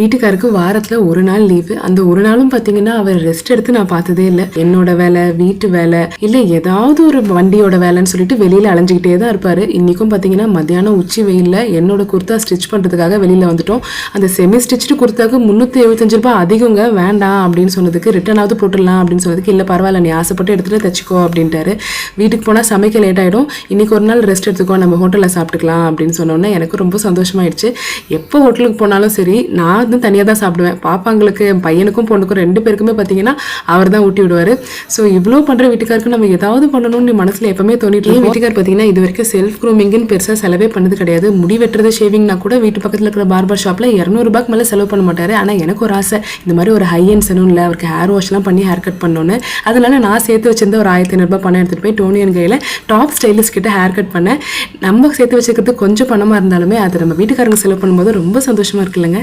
வீட்டுக்காருக்கு வாரத்துல ஒரு நாள் லீவு. அந்த ஒரு நாளும் பாத்தீங்கன்னா அவர் ரெஸ்ட் எடுத்து நான் பார்த்ததே இல்லை. என்னோட வேலை, வீட்டு வேலை, இல்ல ஏதாவது ஒரு வண்டியோட வேலைன்னு சொல்லிட்டு வெளியில அலைஞ்சுக்கிட்டே தான் இருப்பாரு. இன்னைக்கும் பாத்தீங்கன்னா மத்தியானம் உச்சி வெயில்ல என்னோட குர்த்தா ஸ்டிச் பண்றதுக்காக வெளியில வந்துட்டோம். அந்த செமி ஸ்டிச்சு குர்த்தாக்கு 375 ரூபாய் அதிகங்க, வேண்டாம் அப்படின்னு சொன்னதுக்கு ரிட்டர்னாவது போட்டுடலாம் அப்படின்னு சொன்னதுக்கு இல்லை பரவாயில்ல, நீ ஆசைப்பட்டு எடுத்துட்டு தச்சுக்கோ அப்படின்ட்டாரு. வீட்டுக்கு போனா சமைக்க லேட் ஆயிடும், இன்னைக்கு ஒரு நாள் ரெஸ்ட் எடுத்துக்கோ, நம்ம ஹோட்டல்ல சாப்பிட்டுக்கலாம் அப்படின்னு சொன்னோன்னே எனக்கு ரொம்ப சந்தோஷமாயிடுச்சு. எப்போ ஹோட்டலுக்கு போனாலும் சரி, நான் வந்து தனியாக தான் சாப்பிடுவேன். பாப்பாங்களுக்கு, பையனுக்கும் பொண்ணுக்கும் 2 பேருக்குமே பார்த்தீங்கன்னா அவர் தான் ஊட்டி விடுவார். ஸோ இவ்வளோ பண்ணுற வீட்டுக்காருக்கு நம்ம ஏதாவது பண்ணணும்னு மனசில் எப்பவுமே தோணிட்டு இருக்கோம். வீட்டுக்கார் பார்த்தீங்கன்னா இது வரைக்கும் செல்ஃப் க்ரூமிங்னு பெருசாக செலவே பண்ணது கிடையாது. முடி வெட்டுறது, ஷேவிங்னா கூட வீட்டு பக்கத்தில் இருக்கிற பார்பர் ஷாப்பில் 200 ரூபாய்க்கு மேலே செலவு பண்ண மாட்டார். ஆனால் எனக்கு ஒரு ஆசை, இந்த மாதிரி ஒரு ஹை அண்ட் சலூனில் அவருக்கு ஹேர் வாஷ்லாம் பண்ணி ஹேர் கட் பண்ணணும்னு. அதனால நான் சேர்த்து வச்சிருந்த ஒரு 1500 ரூபாய் பணம் எடுத்துகிட்டு போய் டோனியன் கையில் டாப் ஸ்டைலிஸ்ட் கிட்ட ஹேர் கட் பண்ணேன். நம்ம சேர்த்து வச்சுக்கிறது கொஞ்சம் பணமாக இருந்தாலுமே அது நம்ம வீட்டுக்காரங்க செலவு பண்ணும்போது ரொம்ப சந்தோஷமாக இருக்குல்லங்க.